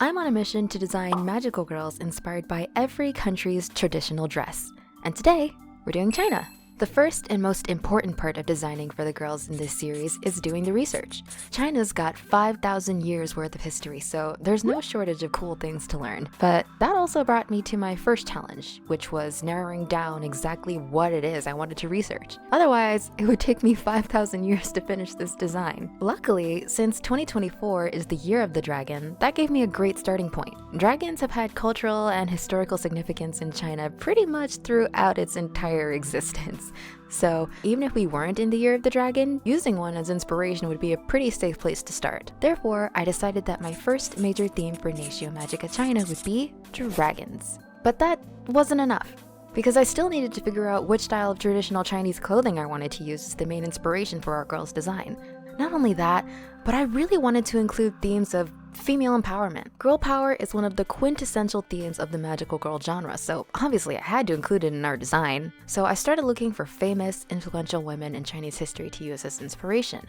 I'm on a mission to design magical girls inspired by every country's traditional dress. And today, we're doing China. The first and most important part of designing for the girls in this series is doing the research. China's got 5,000 years worth of history, so there's no shortage of cool things to learn. But that also brought me to my first challenge, which was narrowing down exactly what it is I wanted to research. Otherwise, it would take me 5,000 years to finish this design. Luckily, since 2024 is the year of the dragon, that gave me a great starting point. Dragons have had cultural and historical significance in China pretty much throughout its entire existence. So even if we weren't in the year of the dragon, using one as inspiration would be a pretty safe place to start. Therefore, I decided that my first major theme for Natio Magica China would be dragons. But that wasn't enough, because I still needed to figure out which style of traditional Chinese clothing I wanted to use as the main inspiration for our girls' design. Not only that, but I really wanted to include themes of female empowerment. Girl power is one of the quintessential themes of the magical girl genre, so obviously I had to include it in our design. So I started looking for famous, influential women in Chinese history to use as inspiration.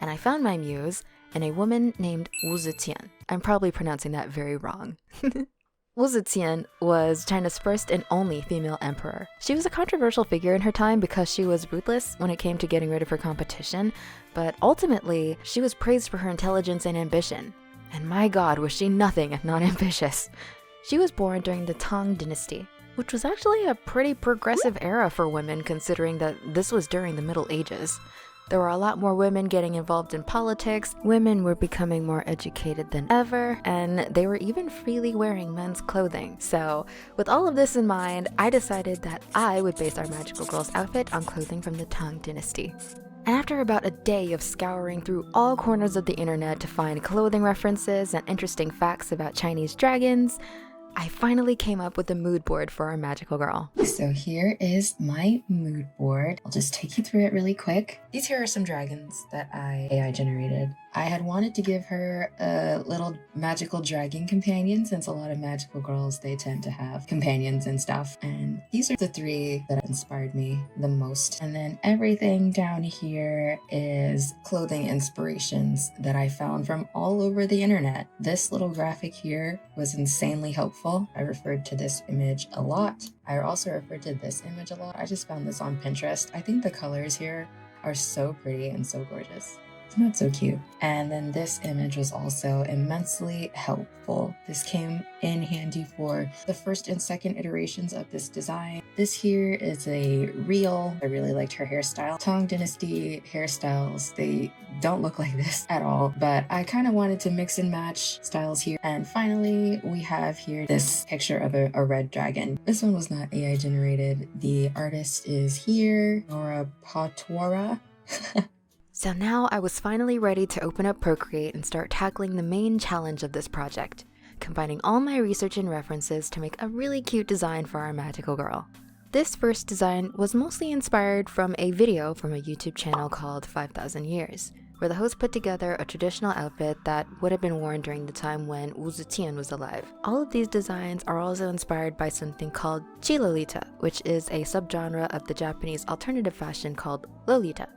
And I found my muse in a woman named Wu Zetian. I'm probably pronouncing that very wrong. Wu Zetian was China's first and only female emperor. She was a controversial figure in her time because she was ruthless when it came to getting rid of her competition, but ultimately, she was praised for her intelligence and ambition. And my god, was she nothing if not ambitious. She was born during the Tang Dynasty, which was actually a pretty progressive era for women considering that this was during the Middle Ages. There were a lot more women getting involved in politics, women were becoming more educated than ever, and they were even freely wearing men's clothing. So, with all of this in mind, I decided that I would base our magical girl's outfit on clothing from the Tang Dynasty. And after about a day of scouring through all corners of the internet to find clothing references and interesting facts about Chinese dragons, I finally came up with a mood board for our magical girl. So here is my mood board. I'll just take you through it really quick. These here are some dragons that I AI generated. I had wanted to give her a little magical dragon companion since a lot of magical girls, they tend to have companions and stuff. And these are the three that inspired me the most. And then everything down here is clothing inspirations that I found from all over the internet. This little graphic here was insanely helpful. I referred to this image a lot. I also referred to this image a lot. I just found this on Pinterest. I think the colors here are so pretty and so gorgeous. Isn't that so cute? And then this image was also immensely helpful. This came in handy for the first and second iterations of this design. This here is a reel. I really liked her hairstyle. Tang Dynasty hairstyles, they don't look like this at all, but I kind of wanted to mix and match styles here. And finally, we have here this picture of a red dragon. This one was not AI generated. The artist is here, Nora Patwara. So now I was finally ready to open up Procreate and start tackling the main challenge of this project, combining all my research and references to make a really cute design for our magical girl. This first design was mostly inspired from a video from a YouTube channel called 5,000 Years, where the host put together a traditional outfit that would have been worn during the time when Wu Zetian was alive. All of these designs are also inspired by something called Chi-Lolita, which is a subgenre of the Japanese alternative fashion called Lolita.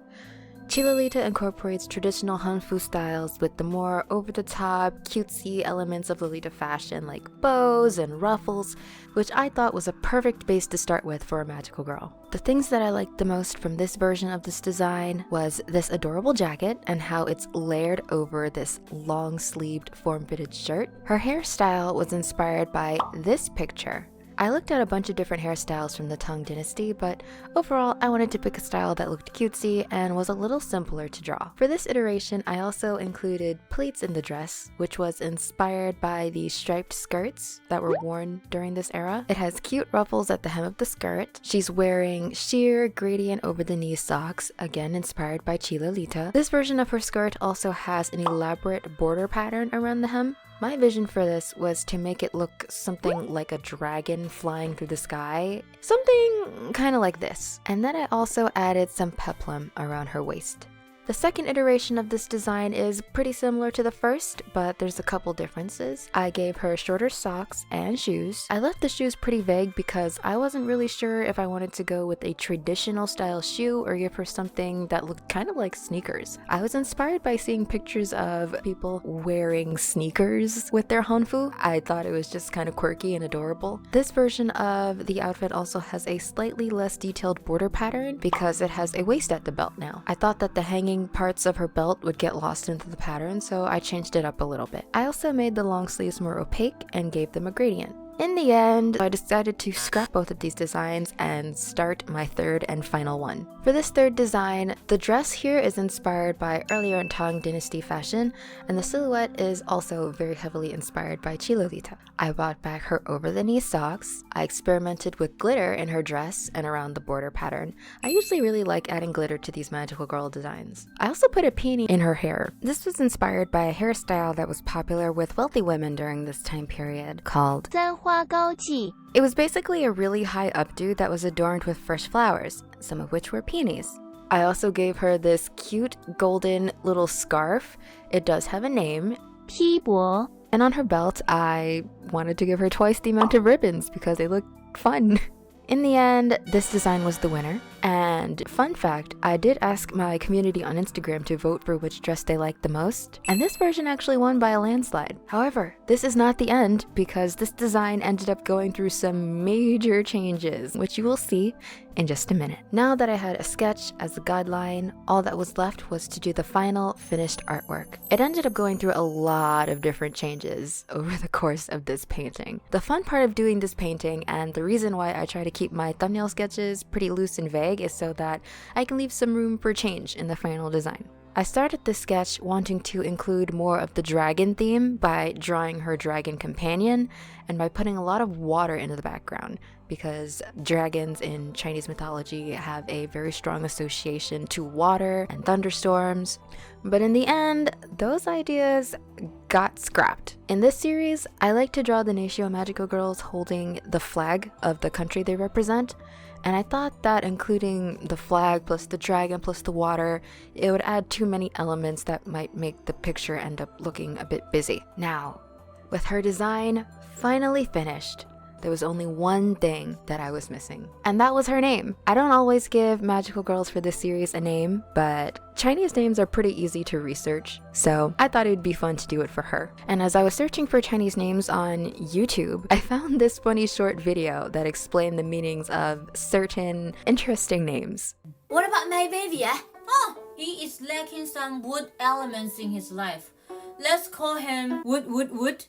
Chi-Lolita incorporates traditional Hanfu styles with the more over-the-top, cutesy elements of Lolita fashion like bows and ruffles, which I thought was a perfect base to start with for a magical girl. The things that I liked the most from this version of this design was this adorable jacket and how it's layered over this long-sleeved form-fitted shirt. Her hairstyle was inspired by this picture. I looked at a bunch of different hairstyles from the Tang Dynasty, but overall I wanted to pick a style that looked cutesy and was a little simpler to draw. For this iteration, I also included pleats in the dress, which was inspired by the striped skirts that were worn during this era. It has cute ruffles at the hem of the skirt. She's wearing sheer gradient over the knee socks, again inspired by Chi-Lolita. This version of her skirt also has an elaborate border pattern around the hem. My vision for this was to make it look something like a dragon flying through the sky, something kind of like this. And then I also added some peplum around her waist. The second iteration of this design is pretty similar to the first, but there's a couple differences. I gave her shorter socks and shoes. I left the shoes pretty vague because I wasn't really sure if I wanted to go with a traditional style shoe or give her something that looked kind of like sneakers. I was inspired by seeing pictures of people wearing sneakers with their hanfu. I thought it was just kind of quirky and adorable. This version of the outfit also has a slightly less detailed border pattern because it has a waist at the belt now. I thought that the hanging parts of her belt would get lost into the pattern, so I changed it up a little bit. I also made the long sleeves more opaque and gave them a gradient. In the end, I decided to scrap both of these designs and start my third and final one. For this third design, the dress here is inspired by earlier Tang Dynasty fashion, and the silhouette is also very heavily inspired by Chilolita. I brought back her over-the-knee socks. I experimented with glitter in her dress and around the border pattern. I usually really like adding glitter to these magical girl designs. I also put a peony in her hair. This was inspired by a hairstyle that was popular with wealthy women during this time period called it was basically a really high updo that was adorned with fresh flowers, some of which were peonies. I also gave her this cute golden little scarf. It does have a name, 披帛. And on her belt, I wanted to give her twice the amount of ribbons because they look fun. In the end, this design was the winner. And fun fact, I did ask my community on Instagram to vote for which dress they liked the most, and this version actually won by a landslide. However, this is not the end because this design ended up going through some major changes, which you will see in just a minute. Now that I had a sketch as a guideline, all that was left was to do the final finished artwork. It ended up going through a lot of different changes over the course of this painting. The fun part of doing this painting, and the reason why I try to keep my thumbnail sketches pretty loose and vague, is so that I can leave some room for change in the final design. I started this sketch wanting to include more of the dragon theme by drawing her dragon companion and by putting a lot of water into the background, because dragons in Chinese mythology have a very strong association to water and thunderstorms. But in the end, those ideas got scrapped. In this series, I like to draw the Neishio magical girls holding the flag of the country they represent, and I thought that including the flag plus the dragon plus the water, it would add too many elements that might make the picture end up looking a bit busy. Now, with her design finally finished, there was only one thing that I was missing, and that was her name. I don't always give magical girls for this series a name, but Chinese names are pretty easy to research, so I thought it would be fun to do it for her. And as I was searching for Chinese names on YouTube, I found this funny short video that explained the meanings of certain interesting names. What about my baby? Oh, he is lacking some wood elements in his life. Let's call him Wood.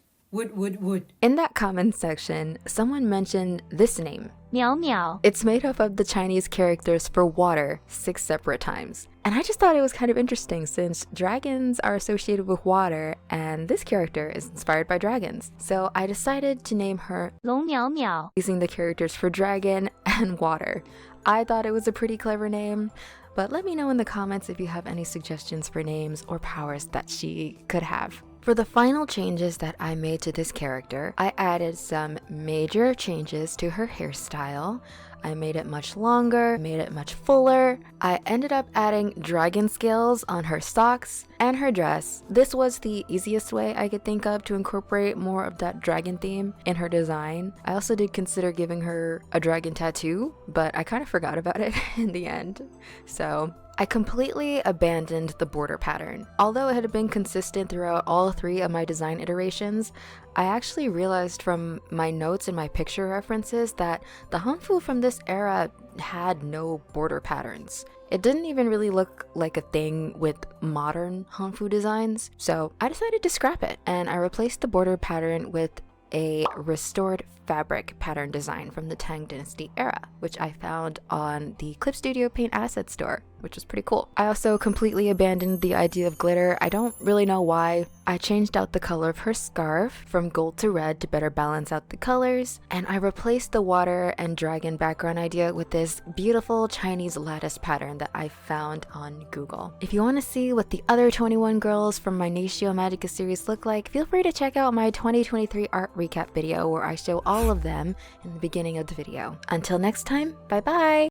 In that comment section, someone mentioned this name. Meow Meow. It's made up of the Chinese characters for water 6 separate times. And I just thought it was kind of interesting since dragons are associated with water and this character is inspired by dragons. So I decided to name her Long Meow Meow, using the characters for dragon and water. I thought it was a pretty clever name, but let me know in the comments if you have any suggestions for names or powers that she could have. For the final changes that I made to this character, I added some major changes to her hairstyle. I made it much longer, made it much fuller. I ended up adding dragon scales on her socks and her dress. This was the easiest way I could think of to incorporate more of that dragon theme in her design. I also did consider giving her a dragon tattoo, but I kind of forgot about it in the end. So I completely abandoned the border pattern. Although it had been consistent throughout all 3 of my design iterations, I actually realized from my notes and my picture references that the hanfu from this era had no border patterns. It didn't even really look like a thing with modern hanfu designs, so I decided to scrap it, and I replaced the border pattern with a restored fabric pattern design from the Tang Dynasty era, which I found on the Clip Studio Paint Asset store, which was pretty cool. I also completely abandoned the idea of glitter. I don't really know why. I changed out the color of her scarf from gold to red to better balance out the colors, and I replaced the water and dragon background idea with this beautiful Chinese lattice pattern that I found on Google. If you want to see what the other 21 girls from my Neishio Magica series look like, feel free to check out my 2023 art recap video where I show all of them in the beginning of the video. Until next time, bye bye!